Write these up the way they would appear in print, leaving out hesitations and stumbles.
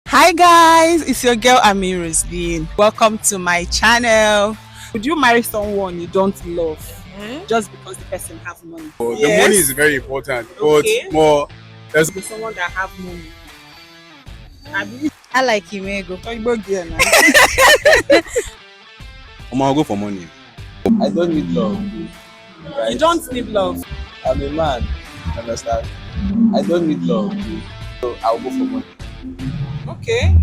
Hi guys, it's your girl Amy Roseline. Welcome to my channel. Would you marry someone you don't love just because the person have money? The money is Yes. very important, but Okay. more there's With someone that have money. I like Imego. I'll go for money. I don't need love, right? You don't need love. I'm a man, understand? I don't need love, so I'll go for money. Okay.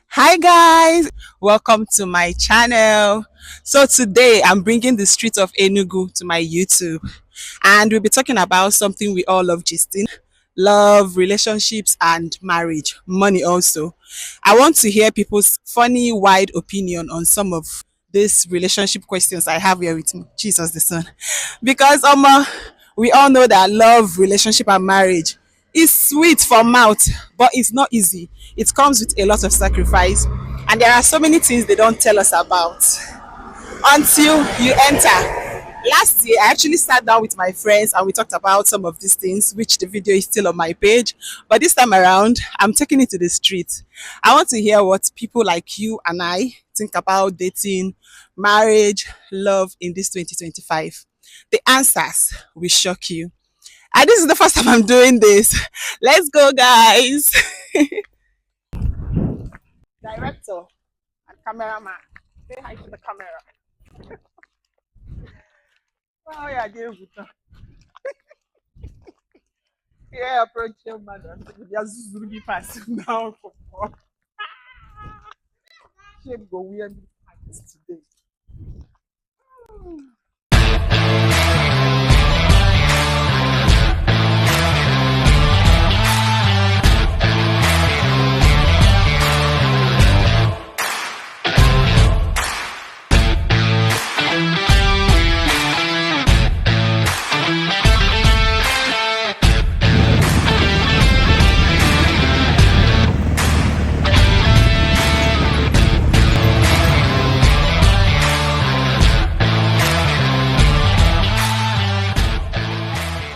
Hi guys, welcome to my channel. So today I'm bringing the streets of Enugu to my YouTube, and we'll be talking about something we all love gisting: love, relationships, and marriage, money also. I want to hear people's funny, wide opinion on some of these relationship questions I have here with me. Jesus the Son. Because we all know that love, relationship, and marriage is sweet for mouth, but it's not easy. It comes with a lot of sacrifice, and there are so many things they don't tell us about until you enter. Last year, I actually sat down with my friends and we talked about some of these things, which the video is still on my page. But this time around, I'm taking it to the street. I want to hear what people like you and I think about dating, marriage, love in this 2025. The answers will shock you. And this is the first time I'm doing this. Let's go, guys. Director and cameraman, say hi to the camera. Oh, yeah, give it. Yeah, approach your madam. Just really fast now. Shape go weird today.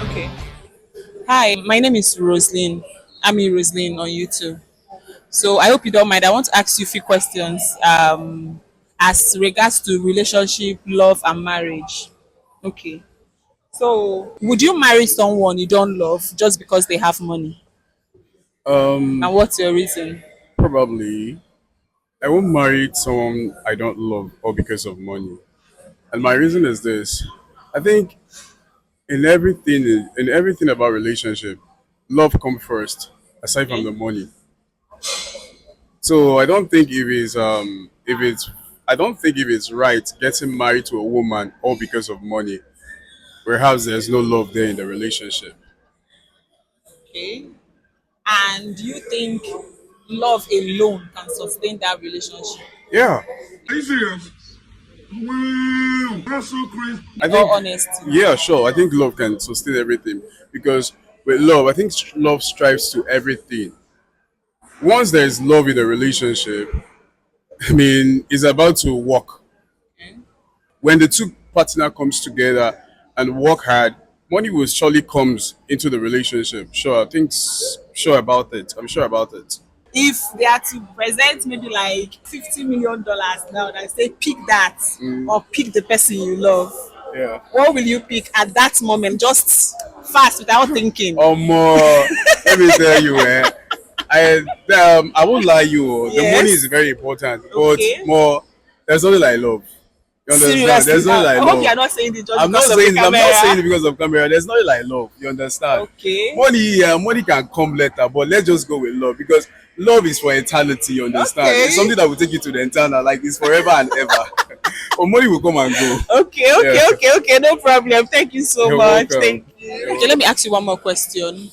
Okay. Hi, my name is Roseline. Amy Roseline on YouTube. So I hope you don't mind. I want to ask you a few questions as regards to relationship, love, and marriage. Okay. So would you marry someone you don't love just because they have money? And what's your reason? probably I won't marry someone I don't love or because of money. And my reason is this: I think in everything about relationship, love comes first, aside from Okay. the money. So I don't think if it's right getting married to a woman all because of money. Perhaps there's no love there in the relationship. Okay. And do you think love alone can sustain that relationship? Yeah, Are you serious? Wow, that's so crazy. I In all think honesty. yeah, sure. I think love can sustain everything because with love, I think love strives to everything. Once there is love in a relationship, I mean, it's about to work. When the two partner comes together and work hard, money will surely comes into the relationship. Sure, sure about it. I'm sure about it. If they are to present maybe like $50 million now and say pick that or pick the person you love, Yeah. what will you pick at that moment? Just fast without thinking. More. Let me tell you, I won't lie you. The money Yes. is very important, but Okay. more. There's only like love. You understand? Seriously. There's only I like hope you are love. not saying it just I'm not because of the saying I'm not saying it camera. because of camera. There's not like love. You understand? Okay. Money can come later, but let's just go with love because love is for eternity. You understand? Okay. It's something that will take you to the eternal, like it's forever and ever. But money will come and go. Okay, Yeah. okay, no problem. Thank you so You're much. welcome. Thank you. Okay, let me ask you one more question.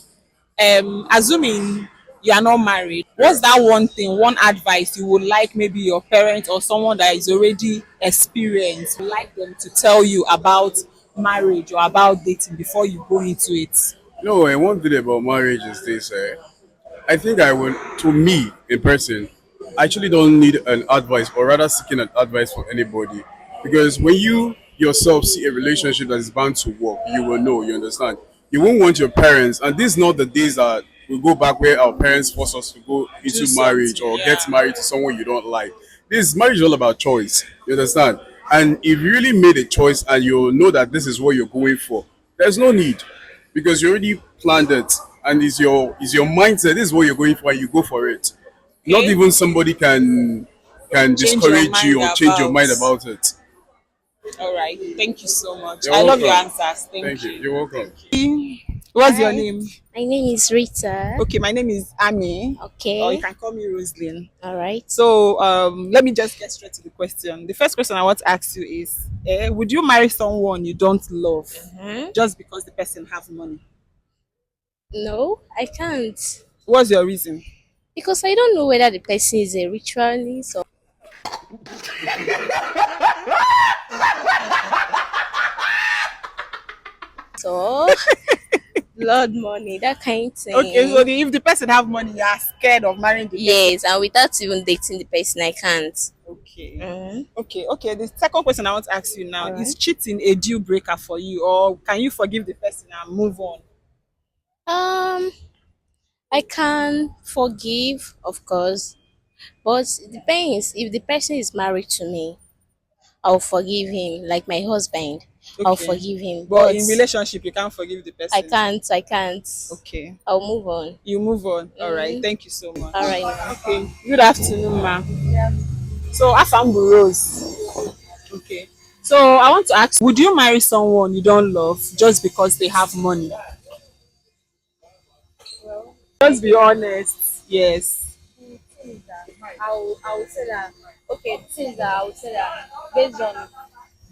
Assuming you are not married, what's that one thing, one advice you would like maybe your parents or someone that is already experienced would like them to tell you about marriage or about dating before you go into it? No, and one thing about marriage is this. I think I would, to me in person, I actually don't need an advice, or rather seeking an advice from anybody. Because when you yourself see a relationship that is bound to work, you will know, you understand. You won't want your parents, and these not the days that we go back where our parents force us to go Do into marriage something, or yeah. get married to someone you don't like. This marriage is all about choice, you understand. And if you really made a choice and you know that this is what you're going for, there's no need, because you already planned it, and is your mindset. This is what you're going for, and you go for it. Not Okay. even somebody can Change your discourage mind you or change your about. mind about it. All right. Thank you so much. You're I love your welcome. answers. Thank Thank you. you. You're welcome. What's your Hi, name? my name is Rita. Okay, my name is Amy, or you Okay, can call me Roseline. all right. So let me just get straight to the question. The first question I want to ask you is, would you marry someone you don't love Mhm. just because the person have money? No, I can't What's your reason? because I don't know whether the person is a ritualist or blood money, that kind of Okay, so thing. if the person have money, you are scared of marrying the person. Yes, and without even dating the person, I can't. Okay. Mhm. Okay. The second question I want to ask you now All is right. cheating a deal breaker for you, or can you forgive the person and move on? Um, I can forgive, of course, but it depends. If the person is married to me, I'll forgive him, like my husband. I'll Okay. forgive him, But but in relationship, you can't forgive the I person. can't. I can't. Okay. I'll move on. You move on. All right. Mm, Thank you so much. all right now. Okay. Good afternoon, ma. So, Afambu Rose. Okay. So, I want to ask, would you marry someone you don't love just because they have money? Just be honest. Yes. I would say that okay, things that I would say that based on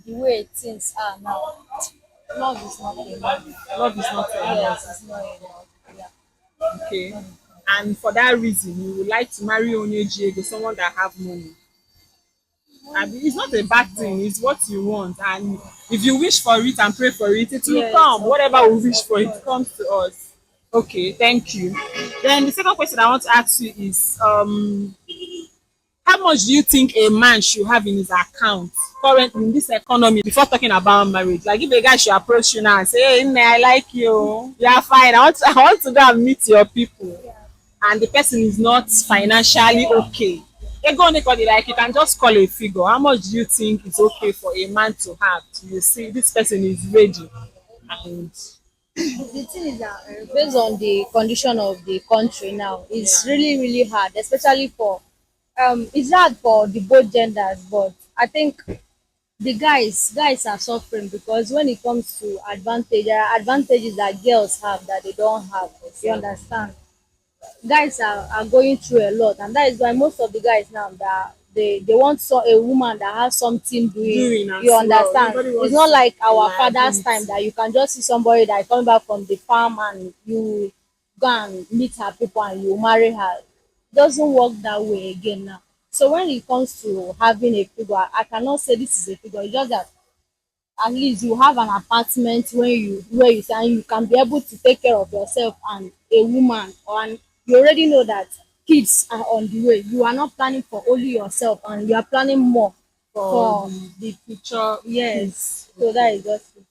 the way things are now, love is not enough. Love is not Yes, enough. it's not enough. Yeah. Okay. And for that reason, you would like to marry Onyejiego, someone that have money. And it's not a bad thing, it's what you want. And if you wish for it and pray for it, it will Yes, come. of Whatever we course, wish of for, it course. comes to us. Okay, thank you. Then the second question I want to ask you is how much do you think a man should have in his account currently in this economy before talking about marriage? Like if a guy should approach you now and say, hey, Nne, I like you. You are fine. I want to go and meet your people. And the person is not financially okay. Ego anybody, like you can just call a figure. How much do you think is okay for a man to have? You see, this person is ready. And The thing is that based on the condition of the country now, it's yeah. really really hard, especially for it's hard for the both genders, but I think the guys are suffering because when it comes to advantage, there are advantages that girls have that they don't have. You understand? Guys are going through a lot, and that is why most of the guys now that they want a woman that has something doing. Doing as You well. understand? Nobody It's wants not to like be a our father's liability. time that you can just see somebody that is coming back from the farm and you go and meet her people and you marry her. It doesn't work that way again now. So when it comes to having a figure, I cannot say this is a figure. It's just that at least you have an apartment where you say you can be able to take care of yourself and a woman, or and you already know that kids are on the way. You are not planning for only yourself, and you are planning more For for the future yes. kids. So that is just it.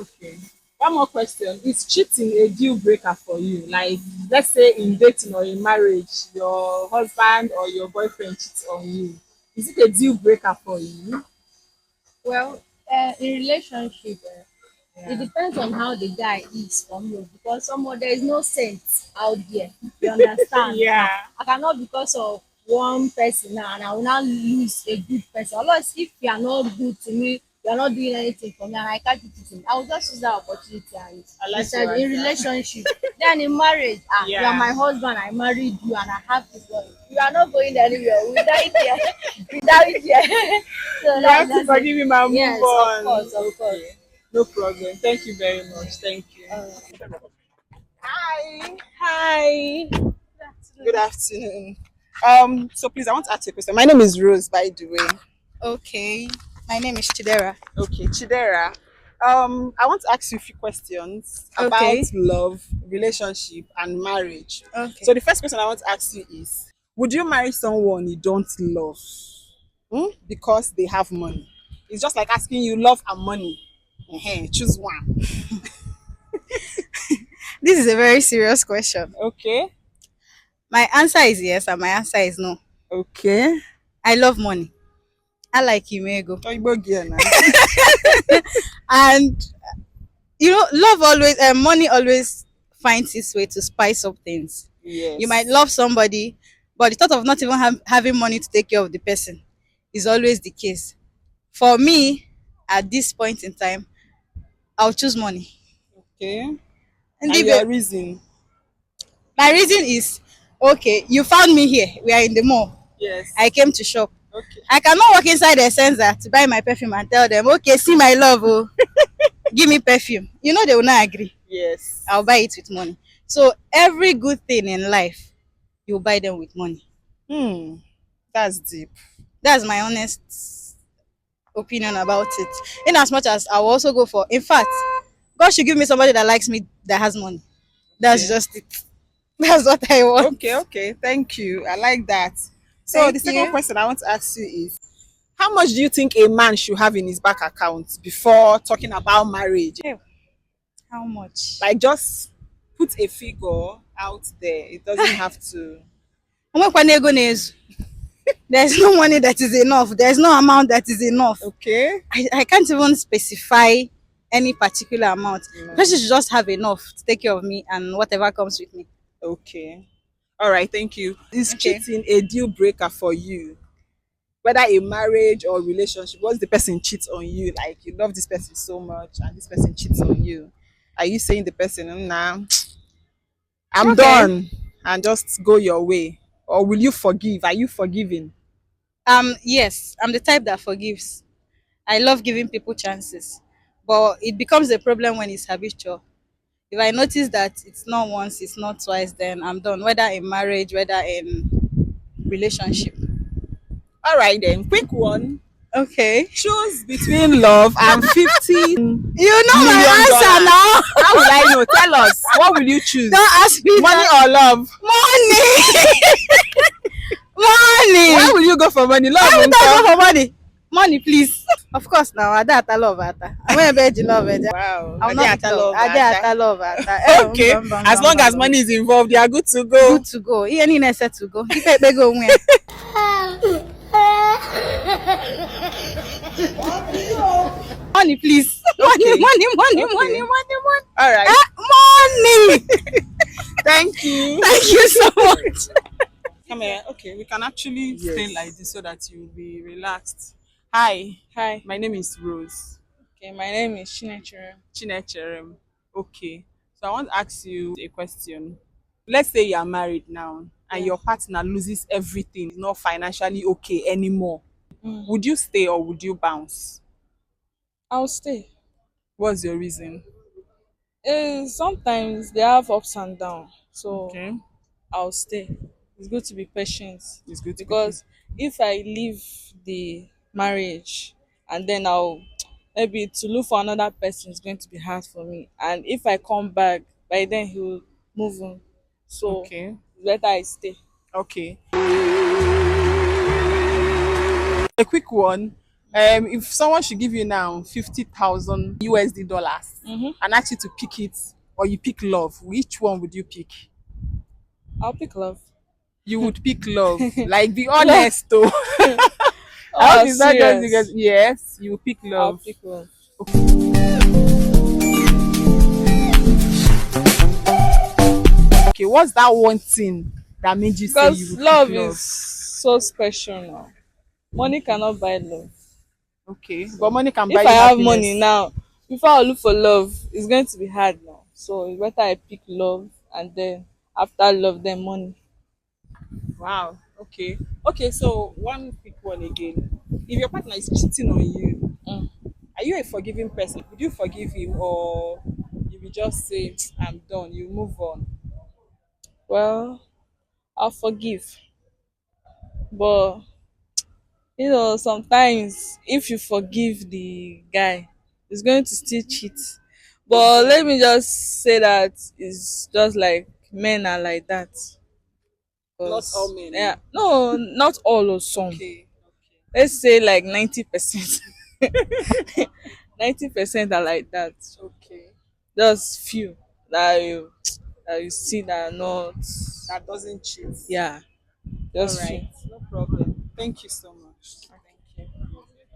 Okay. One more question. Is cheating a deal breaker for you? Like, let's say in dating or in marriage, your husband or your boyfriend cheats on you. Is it a deal breaker for you? Well, in relationship, it depends on how the guy is from you because someone there is no sense out there. You understand? Yeah. I cannot because of one person now and I will not lose a good person. Unless if you are not good to me, you are not doing anything for me and I can't do it, I will just use that opportunity and I like instead your in answer. relationship. Then in marriage, you are Yeah. my husband, I married you and I have this one. You are not going anywhere. We die there. We die there. So You have to that's it. forgive him and move Yes, of on. course, of course. Okay. No problem. Thank you very much. Thank you. Uh, Hi. Hi. Good afternoon. So please, I want to ask you a question. My name is Rose, by the way. Okay, my name is Chidera. Okay, Chidera. I want to ask you a few questions about Okay, love, relationship, and marriage. okay. So the first question I want to ask you is, Would you marry someone you don't love? Because they have money. It's just like asking you love and money. Choose one. This is a very serious question. Okay. My answer is yes, and my answer is no. Okay. I love money. I like Imego. Oyibo girl na. And love always, money always finds its way to spice up things. Yes. You might love somebody, but the thought of not even having money to take care of the person is always the case. For me, at this point in time, I'll choose money. Okay. And And your reason? my reason is, okay, you found me here. We are in the mall. Yes. I came to shop. Okay. I cannot walk inside the Essenza to buy my perfume and tell them, okay, see my love, oh, give me perfume. They will not agree. Yes. I'll buy it with money. So every good thing in life, you buy them with money. Hmm. That's deep. That's my honest opinion about it. In as much as I will also go for, in fact, God should give me somebody that likes me that has money. That's Okay. just it. That's what I want. Okay. Thank you. I like that. So Thank the second you. question I want to ask you is, how much do you think a man should have in his bank account before talking about marriage? How much? Like, just put a figure out there. It doesn't have to. There's no money that is enough. There's no amount that is enough. Okay. I can't even specify any particular amount. No. Person should just have enough to take care of me and whatever comes with me. Okay. All right. Thank you. Is Okay. cheating a deal breaker for you? Whether a marriage or relationship, once the person cheats on you, like you love this person so much and this person cheats on you, are you saying the person, nah, I'm Okay. done, and just go your way? Or will you forgive? Are you forgiving? Yes, I'm the type that forgives. I love giving people chances. But it becomes a problem when it's habitual. If I notice that it's not once, it's not twice, then I'm done. Whether in marriage, whether in relationship. All right, then. Quick one. Okay. Choose between love and 50 million You know my answer dollars. now. How will I know? Tell us. What will you choose? Don't ask me Money that. or love? Money. Money. Why will you go for money? Love Why would I nko? go for money? Money, please. Of course, now I don't love ata. I'm gonna beg you love it. Wow. I will Ade not ata be love I ata. did love ata. Okay. As long as money is involved, you are good to go. Good to go. Ihe niile set to go. Ife ekpe go onwe ya. Money, please. Okay. Money. Okay. All right. Money. Thank you. Thank you so much. Come here. Okay, we can actually stay like this so that you will be relaxed. Hi, Hi. my name is Rose Okay, my name is Chinechere. Chinecherem. Okay, so I want to ask you a question. Let's say you are married now and your partner loses everything, is not financially okay anymore. Would you stay or would you bounce? I'll stay. What's your reason? Sometimes they have ups and downs, so Okay, I'll stay. It's good to be patient it's good to be because if I leave the marriage and then I'll maybe to look for another person is going to be hard for me. And if I come back, by then he will move on. So okay, it's better I stay. okay. A quick one. If someone should give you now 50,000 USD dollars and ask you to pick it, or you pick love, which one would you pick? I'll pick love. You would pick love. Like, be honest, though. I hope Oh, it's not just serious. because, yes, you pick I'll love. pick love. Okay, what's that one thing that made you say you Because would love pick love? is so special now. Money cannot buy love. Okay, but money can buy If you I have happiness. money now, before I look for love, it's going to be hard now. So it's better I pick love and then after love, then money. Wow. Okay. Okay, so one quick one again. If your partner is cheating on you, are you a forgiving person? Would you forgive him, or you will just say, I'm done, you move on? Well, I'll forgive. But sometimes if you forgive the guy, he's going to still cheat. But let me just say that it's just like men are like that. Not all Because men. yeah, no, not all or some. Okay. Let's say like 90%. 90% are like that. Okay. Just few that you see that are not. That doesn't cheat. Yeah, All just few. right. No problem. Thank you so much. Thank you.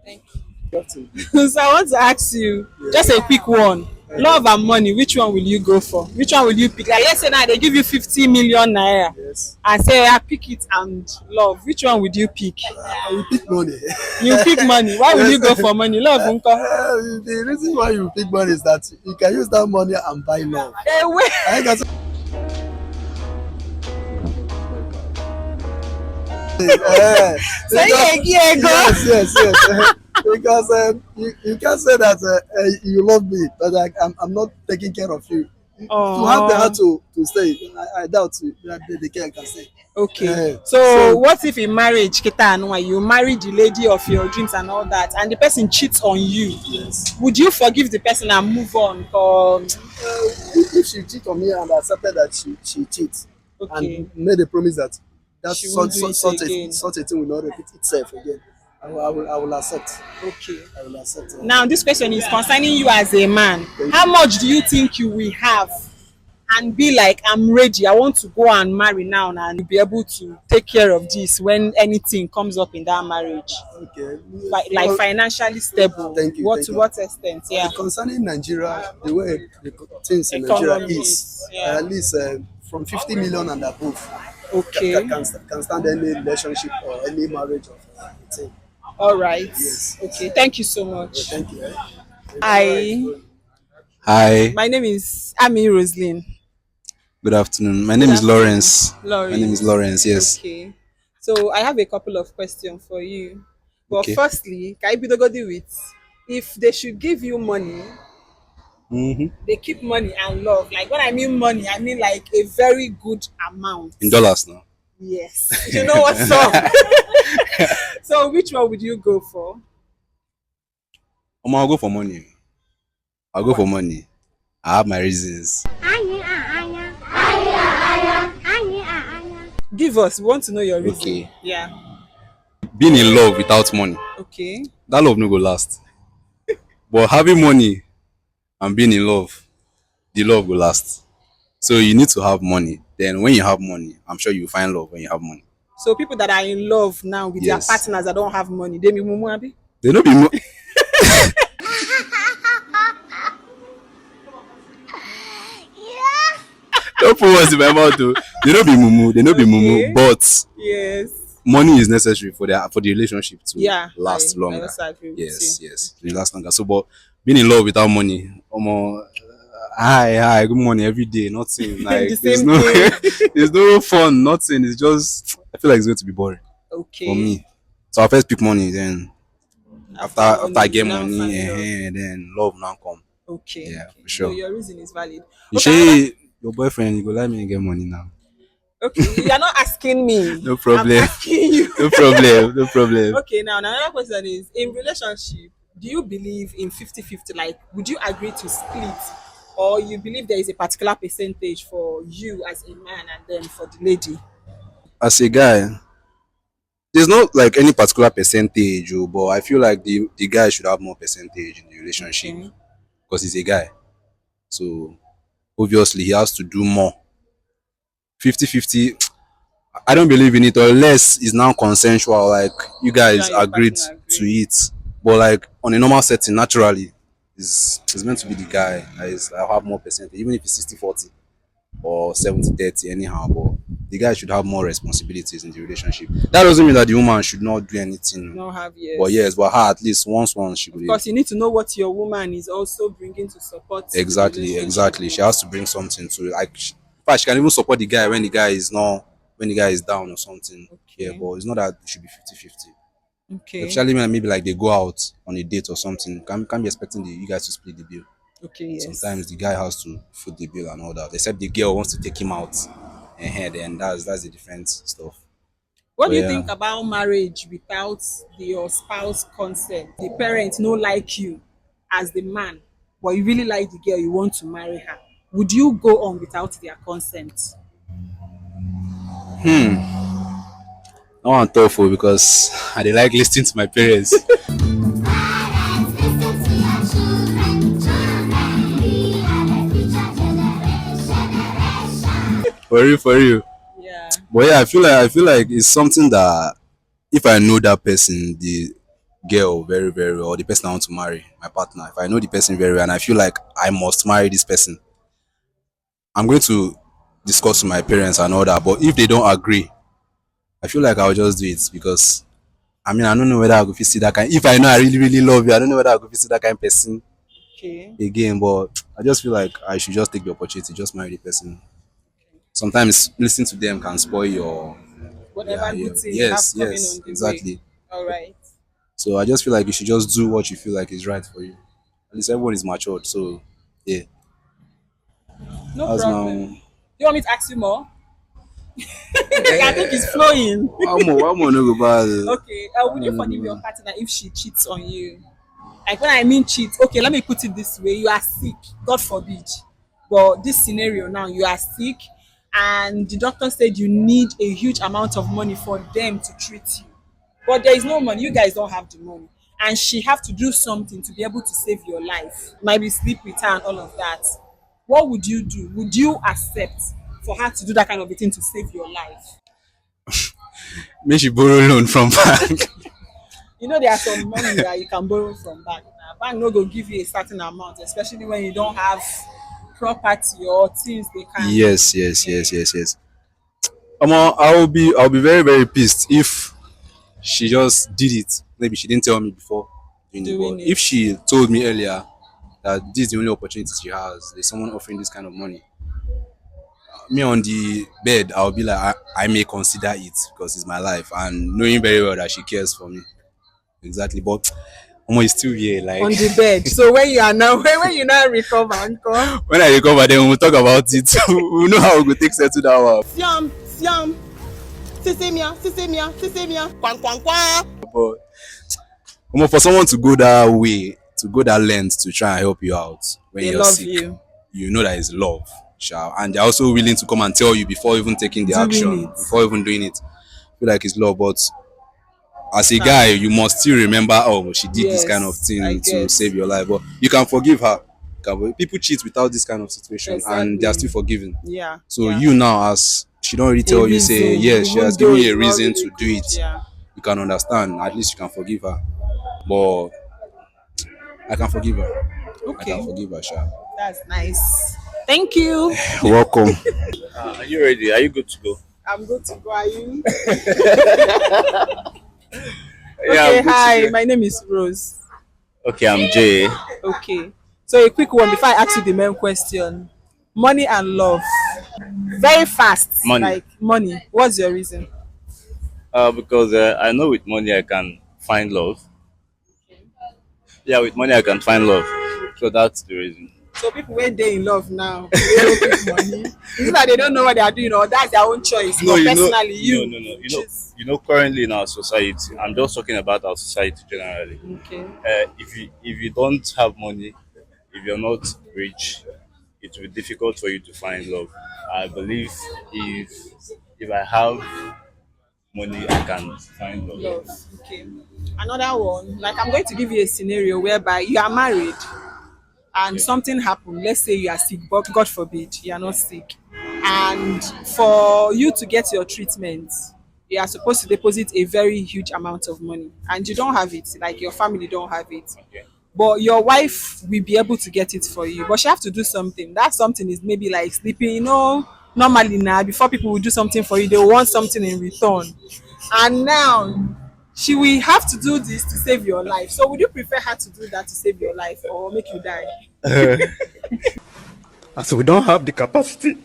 Thank you. Got to. So I want to ask you just a quick one. Love and money, which one will you go for? Which one will you pick? Like let's say now they give you 50 million naira Yes. and say I pick it and love. Which one would you pick? I will pick money. You pick money. Why will you go for money? Love unko. The reason why you pick money is that you can use that money and buy love. Eh, wait. I got So yes. Because you can't say that you love me, but I'm not taking care of you. To have the heart to stay, I doubt that the girl can stay. Okay. So what if in marriage, Kita Anua, you marry the lady of your dreams and all that, and the person cheats on you? Yes. Would you forgive the person and move on? Or If she cheat on me and accepted that she cheats okay, and made a promise that she won't do it again. such a thing will not repeat itself again, I will accept. Okay. I will accept. Now this question is concerning you as a man. How much do you think you will have and be like, I'm ready, I want to go and marry now and be able to take care of this when anything comes up in that marriage? Okay. Like financially stable. Thank you. What thank to you. what extent? Yeah. Concerning Nigeria, the way the things in Economy Nigeria is, is, yeah. at least from 50 million and above, Okay. can stand any relationship or any marriage of a thing. All right. Yes. Okay. Thank you so much. Thank you. Hi. Hi, My name is Amy Roseline. good afternoon. My Good name is afternoon. Lawrence. My name is Lawrence, yes. Okay. So I have a couple of questions for you. But Okay. firstly, can you be the good with if they should give you money, Mm-hmm. they keep money and love. Like when I mean money, I mean like a very good amount. In dollars now. Yes. You know what's up. So which one would you go for? I'll go for money. I'll go for money. I have my reasons. Give us. We want to know your reason. Okay. Yeah. Being in love without money, Okay. that love no go last. But having money and being in love, the love will last. So you need to have money. Then when you have money, I'm sure you find love when you have money. So people that are in love now with Yes. their partners that don't have money, they be mumu abi? They no be don't put words in my mouth though. They no be mumu. They no be Okay. mumu. But Yes. money is necessary for the relationship to Yeah. last I longer. also agree with Yes, you. yes, to last longer. So, but being in love without money, hi, good morning every day. Nothing like The there's same no, thing. there's no fun. Nothing. It's just I feel like it's going to be boring Okay. for me. So I first pick money, then after I get now money, find love. then love now come. Okay. Yeah, Okay. for sure. So your reason is valid. You Okay. say your boyfriend, you go let me get money now. Okay. You are not asking me. No problem. I'm asking you. No problem. No problem. Okay. Now another question is: in relationship, do you believe in 50-50? Like, would you agree to split, or you believe there is a particular percentage for you as a man and then for the lady? As a guy, there's not like any particular percentage, but I feel like the guy should have more percentage in the relationship Okay. because he's a guy. So obviously he has to do more. 50-50, I don't believe in it unless it's now consensual, like you guys and your agreed partner to agree. it. But like on a normal setting, naturally, it's meant to be the guy that is I have more percentage, even if it's 60-40 or 70-30 anyhow, but the guy should have more responsibilities in the relationship. That doesn't mean that the woman should not do anything. Not have yes. But yes, but her at least once she could. Because you need to know what your woman is also bringing to support. the Exactly. relationship. She has to bring something to like. In fact, she can even support the guy when the guy is not when the guy is down or something. Okay. Yeah, but it's not that it should be 50-50. Okay. Especially when maybe like they go out on a date or something, can't be expecting you guys to split the bill. Okay. Yes. Sometimes the guy has to foot the bill and all that. Except the girl wants to take him out, and then that's the different stuff. What But do you yeah. think about marriage without your spouse consent? The parents no like you as the man, but you really like the girl, you want to marry her. Would you go on without their consent? I want tough because I dey like listening to my parents. For real, for real. Yeah. But yeah, I feel like it's something that if I know that person, the girl very very well, or the person I want to marry, my partner, if I know the person very well and I feel like I must marry this person, I'm going to discuss with my parents and all that. But if they don't agree, I feel like I'll just do it because I mean I don't know whether I go fit see that kind. If I know I really really love you, I don't know whether I go fit see that kind of person Okay. again. But I just feel like I should just take the opportunity, just marry the person. Sometimes listening to them can spoil your Whatever good thing you have yes coming yes on the way. exactly. All right. So I just feel like you should just do what you feel like is right for you. At least everyone is matured, so yeah. No That's problem. my You want me to ask you more? I think it's flowing. one more no go bad. Okay. Would One you more no forgive go your bad. partner if she cheats on you? Like when I mean cheat, okay, let me put it this way. You are sick, God forbid. But this scenario now, you are sick and the doctor said you need a huge amount of money for them to treat you. But there is no money. You guys don't have the money. And she have to do something to be able to save your life. Might be sleep with her and all of that. What would you do? Would you accept for her to do that kind of a thing to save your life? Make she borrow loan from bank. You know there are some money that you can borrow from bank. Now bank no go give you a certain amount, especially when you don't have property or things they can. Yes, yes, yes, yes, yes. I'll be very very pissed if she just did it. Maybe she didn't tell me before doing it, but Doing if it. she told me earlier that this is the only opportunity she has, there's someone offering this kind of money. Me on the bed, I'll be like, I may consider it because it's my life, and knowing very well that she cares for me. Exactly, but Omo is still here. Like On the bed. So when you are now when you now recover, uncle. when I recover, then we'll talk about it. We know how we go take settle that one. Siam, siam, sisemia, sisemia, sisemia, kwan kwan kwan. But Omo, for someone to go that way, to go that length to try and help you out when They you're love sick, you. you know that is love, sha. And they're also willing to come and tell you before even taking the Doing action, it. before even doing it. I feel like it's love, but as a Nah. guy, you must still remember, oh, she did this kind of Yes, I thing to get. save your life. But you can forgive her. People cheat without this kind of situation, and they are still Exactly. forgiven. Yeah, So yeah. you now, as she don't really A tell you, say reason, yes, she has even though given you it's a not reason really to do good. it. Yeah. You can understand. At least you can forgive her. But I can forgive her. I can Okay. forgive her, Sha. That's nice. Thank you. Welcome. Are you ready? Are you good to go? I'm good to go. Are you? Yeah, Okay, I'm good to hi. go. My name is Rose. Okay, I'm Jay. Okay. So a quick one before I ask you the main question. Money and love. Very fast. Money. Like money. What's your reason? Because I know with money I can find love. Yeah, with money I can find love. So that's the reason. So people when they in love now, they don't pick money. Is it that they don't know what they are doing or that's their own choice? No, But you know, personally, no, you no, no. choose. Currently in our society, I'm just talking about our society generally. Okay. If you don't have money, if you're not rich, it will be difficult for you to find love. I believe if if I have money, I can find love. Love. Okay. Another one, like I'm going to give you a scenario whereby you are married and Yeah. something happened. Let's say you are sick, but God forbid you are not sick. And for you to get your treatment, you are supposed to deposit a very huge amount of money and you don't have it, like your family don't have it. Okay. But your wife will be able to get it for you. But she have to do something. That something is maybe like sleeping, normally now before people will do something for you, they will want something in return. And now she will have to do this to save your life. So would you prefer her to do that to save your life or make you die? And so we don't have the capacity.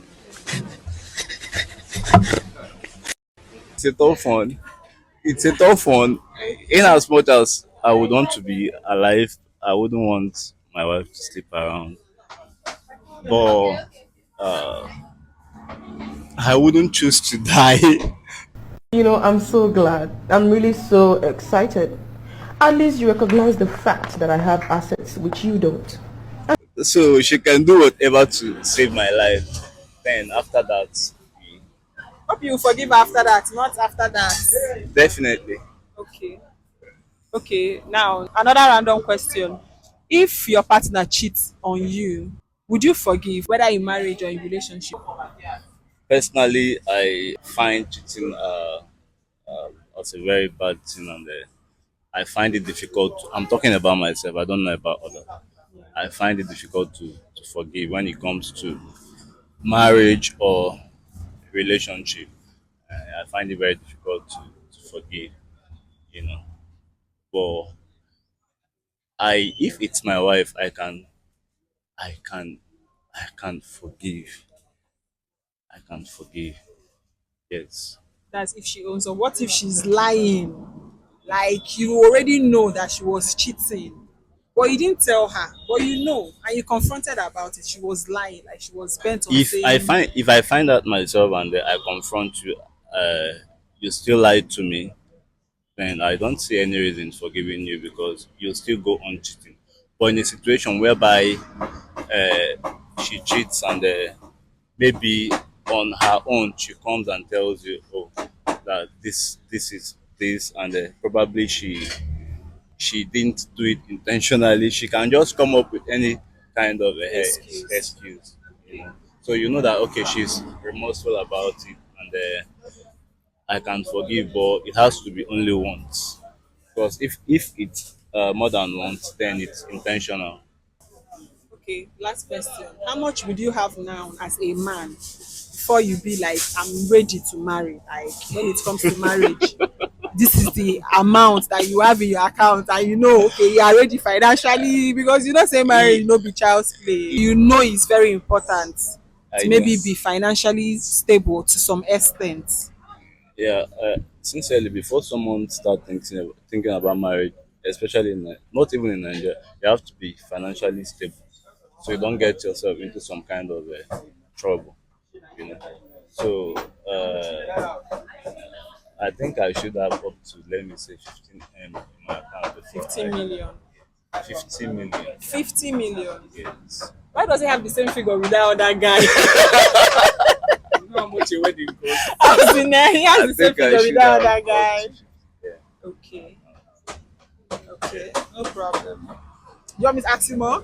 It's a tough one. It's a tough one. In as much as I would want to be alive, I wouldn't want my wife to sleep around. But I wouldn't choose to die. I'm so glad. I'm really so excited. At least you recognize the fact that I have assets which you don't. So she can do whatever to save my life. Then after that, Hope you forgive after that, not after that. Definitely. Okay. Okay. Now another random question: if your partner cheats on you, would you forgive, whether in marriage or in relationship? Personally, I find cheating as a very bad thing, and I find it difficult. I'm talking about myself. I don't know about others. I find it difficult to forgive when it comes to marriage or relationship. I find it very difficult to forgive. You know, but if it's my wife, I can, I can forgive. I can forgive. Yes. That's if she owns, or what if she's lying? Like you already know that she was cheating, but you didn't tell her, but you know, and you confronted her about it. She was lying, like she was bent on saying, If I find out myself and I confront you, you still lied to me, then I don't see any reason for giving you because you'll still go on cheating. But in a situation whereby she cheats and maybe on her own she comes and tells you, oh, that this is this, and probably she didn't do it intentionally. She can just come up with any kind of excuse. excuse, you know. So you know that okay, she's remorseful about it, and I can forgive, but it has to be only once. Because if it's more than once, then it's intentional. Okay, last question. How much would you have now as a man before you be like, I'm ready to marry? Like when it comes to marriage, this is the amount that you have in your account, and you know, okay, you are ready financially, because you know, say marriage E- no be child's play. You know, it's very important I to know. maybe be financially stable to some extent. Yeah, sincerely, before someone start thinking about marriage, especially not even in Nigeria, you have to be financially stable, so you don't get yourself into some kind of trouble, you know. So I think I should have up to, let me say, 15 M in my account before 15 million. 50 million. 50 million. Yes. Why does he have the same figure with that other guy? You know how much a wedding costs? As in, he has I the same think I figure with should that have other up guy. to 50. Yeah. Okay. Okay. No problem. You want me to ask you more?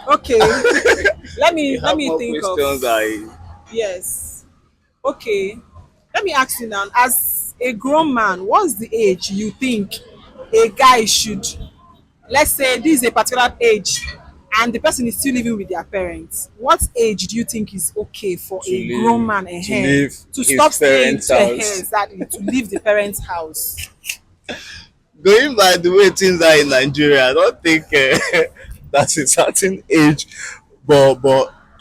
Okay. You Let have me more think of, questions? I yes. Okay. Let me ask you now, as a grown man, what's the age you think a guy should, let's say this is a particular age and the person is still living with their parents. What age do you think is okay for to a grown leave man to ahead leave to his stop staying parents' to house. exactly to leave the parents' house? Going by the way things are in Nigeria, I don't think that's a certain age, but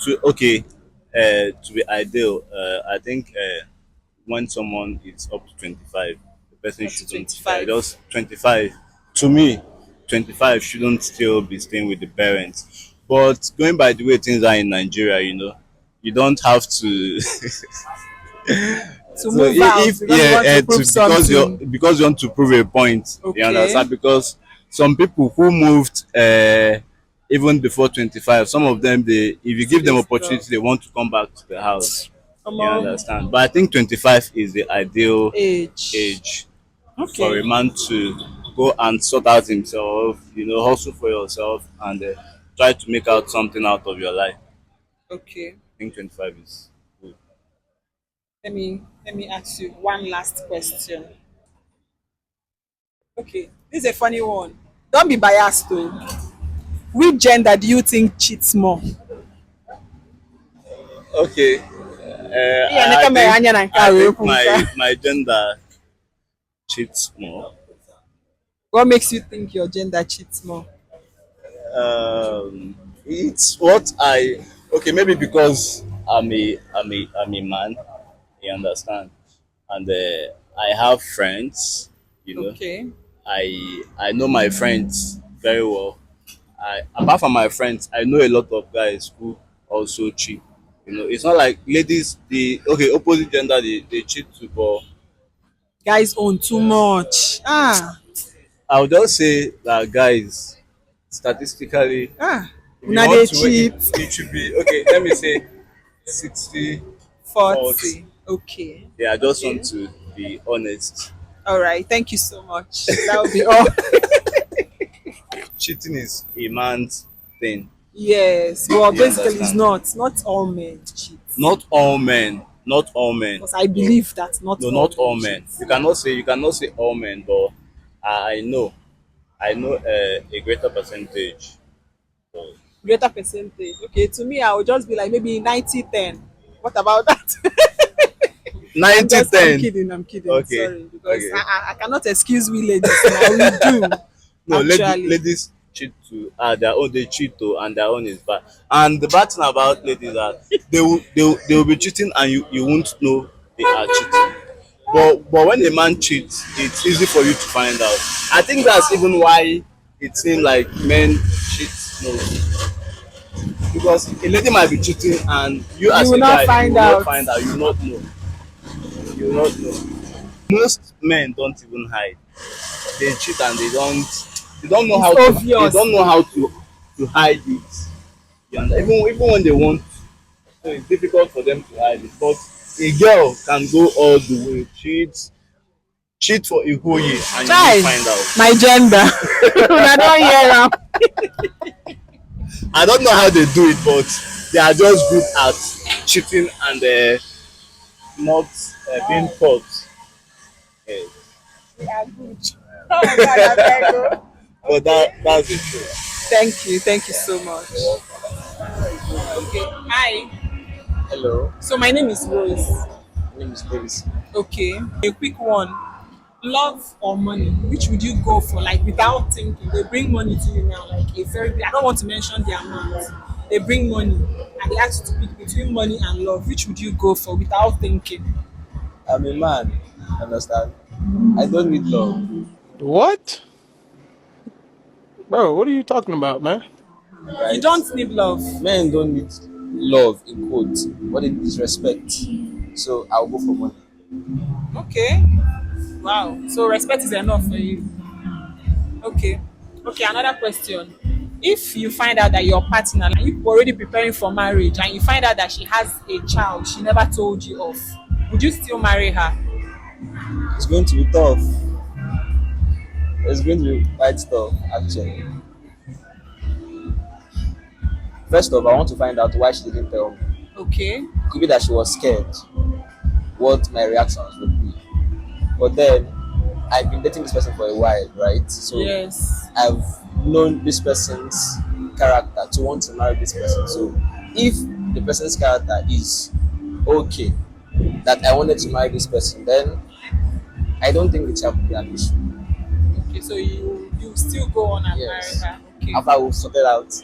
to okay, to be ideal, I think when someone is up to 25, the person Up to shouldn't 25. just 25. To me, 25 shouldn't still be staying with the parents. But going by the way things are in Nigeria, you know, you don't have to. To So move out if because you want yeah, to prove you're something. because you want to prove a point, you Okay. understand? Because some people who moved even before 25, some of them, they, if you Still give them dey stuck. opportunity, they want to come back to the house. You Omo, understand? But I think 25 is the ideal age. age for Okay. a man to go and sort out himself, you know, hustle for yourself, and try to make out something out of your life. Okay. I think 25 is good. Let me ask you one last question. Okay. This is a funny one. Don't be biased though. Which gender do you think cheats more? Okay. Iya na kamera anya na nke I a wee think kwu nke a. my gender cheats more. What makes you think your gender cheats more? It's what I okay, maybe because I'm a man, you understand, and I have friends, you know. Okay. I know my friends very well. I apart from my friends, I know a lot of guys who also cheat. You know, it's not like ladies, the okay, opposite gender, they cheat too, but Guys own too much. I would just say that guys, statistically, Ah. if you Una want dey to, it, cheat. it should be okay. Let me say 60, 40. 40. Okay. Yeah, I just Okay. want to be honest. All right. Thank you so much. That will be all. Cheating is a man's thing. Yes. Well, Do you basically, it's understand? not all men cheat. Not all men. Not all men. Because I No, believe that not no, all not men all cheat. men. You cannot say all men, but I know a greater percentage. So, Greater percentage. Okay. To me, I would just be like maybe 90-10. What about that? 90 I'm 10. kidding. I'm kidding. Okay. Sorry. Because Okay. I cannot excuse we ladies now. We do. No, Actually. ladies cheat too. Their own they cheat too, and their own is bad. And the bad thing about ladies are they will be cheating, and you won't know they are cheating. But when a man cheats, it's easy for you to find out. I think that's even why it seems like men cheat no, because a lady might be cheating, and you You as will a not guy you find will not out. find out. You will not know. You will not know. Most men don't even hide. They cheat and they don't know It's how to they obvious. don't know how to hide it. You understand? Even when they want, so it's difficult for them to hide it. But a girl can go all the way, cheat for a whole year, and you won't Chai, find out. my gender. I don't hear am. I don't know how they do it, but they are just good at cheating and not being caught. Eh, They are good. Oh my God, I beg you. but that's the truth. Thank you. Thank you so much. Okay. Hi. Hello, So my name is Rose. my name is Davis. Okay. A quick one. Love or money? Which would you go for? Like without thinking. They bring money to you now. Like a very I don't want to mention the amount. They bring money and they ask you to pick between money and love. Which would you go for without thinking? I'm a man, understand? I don't need love, What? Bro, what are you talking about, man? You right? don't need love. Men don't need love, in quotes. What they need is respect. So I'll go for money. Okay. Wow. So respect is enough for you. Okay. Okay, another question. If you find out that your partner, and you're already preparing for marriage, and you find out that she has a child she never told you of, would you still marry her? It's going to be tough. It's going to be quite tough, actually. First off, I want to find out why she didn't tell me. Okay. Could be that she was scared what my reactions would be. But then I've been dating this person for a while, right? So Yes. I've known this person's character to want to marry this person. So if the person's character is okay, that I wanted to marry this person, then I don't think it shall be an issue. Okay, so you still go on and marry Yes. her. Okay. After we've sorted out,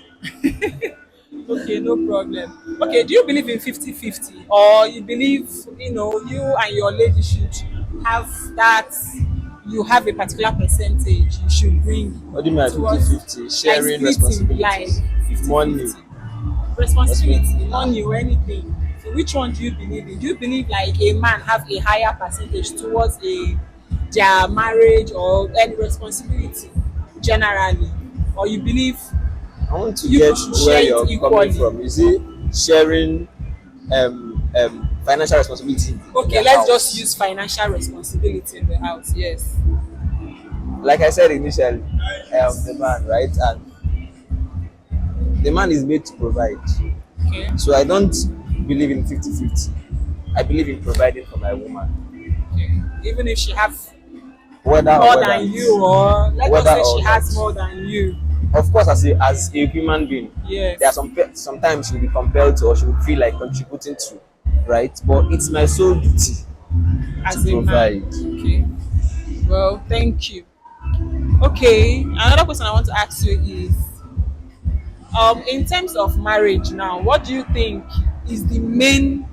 Okay, no problem. Okay, do you believe in 50-50, or you believe, you and your lady should have that, you have a particular percentage you should bring what do you mean towards, 50-50? like Sharing splitting, like responsibilities, money, 50-50, responsibility, ah, money or anything. So which one do you believe in? Do you believe like a man have a higher percentage towards their marriage or any responsibility generally, or you believe I want to you get should where share it you're coming equally? from. Is it sharing financial responsibility in Okay, the let's just house? use financial responsibility in the house. Yes. Like I said initially, the man, right? And the man is made to provide. Okay. So I don't believe in 50-50. I believe in providing for my woman, Okay. Even if she have whether or more whether, than you, or let us whether say she or not. has more than you. Of course, as a human being, there are Yes. sometimes she'll be compelled to, or she will feel like contributing to, right? But it's my sole duty to As a man. provide. Okay. Well, thank you. Okay. Another question I want to ask you is, in terms of marriage now, what do you think is the main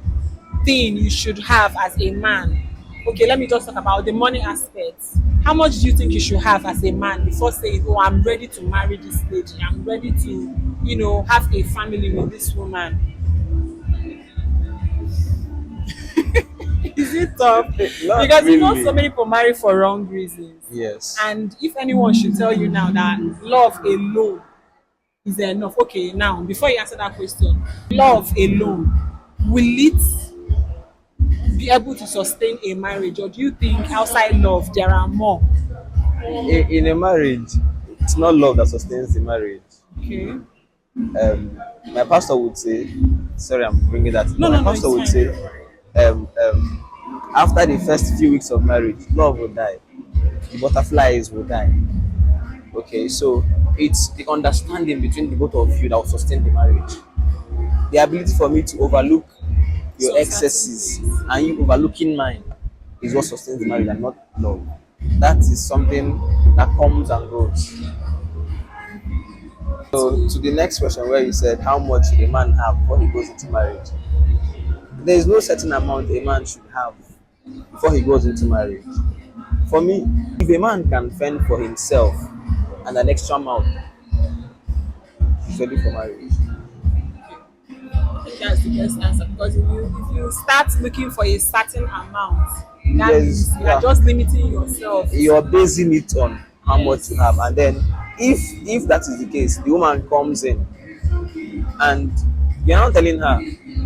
thing you should have as a man? Okay, let me just talk about the money aspect. How much do you think you should have as a man before saying, "Oh, I'm ready to marry this lady. I'm ready to, have a family with this woman"? Is it tough? Not Because so really. many people marry for wrong reasons. Yes. And if anyone should tell you now that love alone is enough, okay, now before you answer that question, love alone, will it be able to sustain a marriage, or do you think outside love there are more? In a marriage, it's not love that sustains the marriage. Okay. My pastor would say, sorry, I'm bringing that, No, but my no, no, pastor it's would say, fine. after the first few weeks of marriage, love will die, the butterflies will die. Okay, so it's the understanding between the both of you that will sustain the marriage. The ability for me to overlook your Some certain excesses things. and you overlooking mine is what sustains the marriage and not love. That is something that comes and goes. So to the next question where you said how much should a man have before he goes into marriage? There is no certain amount a man should have before he goes into marriage. For me, if a man can fend for himself and an extra amount, he's ready for marriage. I think that's the best answer, because if you start looking for a certain amount, that There's means you are yeah, just limiting yourself you're to, basing it on how much yes. you have, and then if that is the case, the woman comes in and you're now telling her,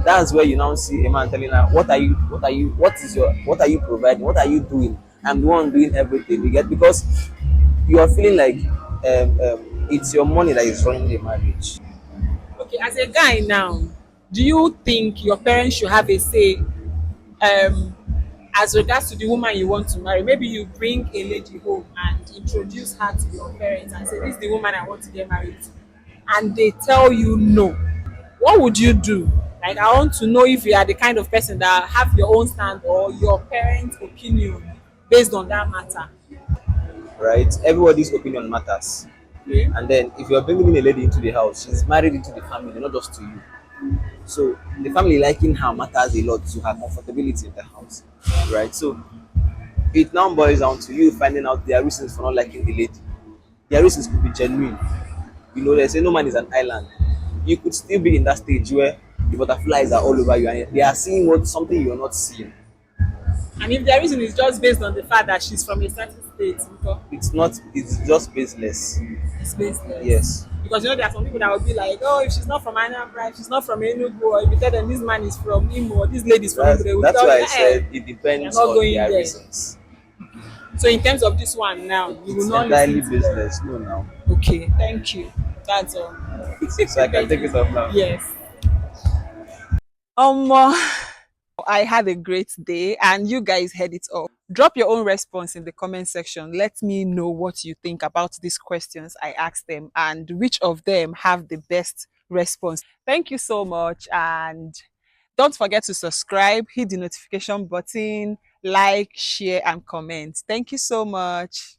that's where you now see a man telling her, what are you providing, what are you doing? I'm the one doing everything. You get, because you are feeling like it's your money that is running the marriage. Okay, as a guy now, do you think your parents should have a say, um as regards to the woman you want to marry? Maybe you bring a lady home and introduce her to your parents and say, this is the woman I want to get married to, and they tell you no. What would you do? Like, I want to know if you are the kind of person that have your own stand or your parents' opinion based on that matter. Right? Everybody's opinion matters. Okay. And then if you're bringing a lady into the house, she's married into the family, not just to you. So the family liking her matters a lot to her comfortability in the house, right? So it now boils down to you finding out their reasons for not liking the lady. Their reasons could be genuine. You know, they say no man is an island. You could still be in that stage where the butterflies are all over you and they are seeing what something you're not seeing. And if the reason is just based on the fact that she's from a certain state, because It's not. It's just baseless. it's baseless. Yes. Because there are some people that will be like, oh, if she's not from Anambra, if she's not from Enugu, or if you tell them this man is from Imo, or this lady is from Imo, they will That's tell why you, I eh, said it you're depends not on going their there. reasons. So in terms of this one now, you will It's not entirely listen to them. baseless. No, now. Okay, thank you. That's all. So I can Thank take you. it off now. Yes. I had a great day and you guys heard it all. Drop your own response in the comment section. Let me know what you think about these questions I asked them and which of them have the best response. Thank you so much, and don't forget to subscribe, hit the notification button, like, share and comment. Thank you so much.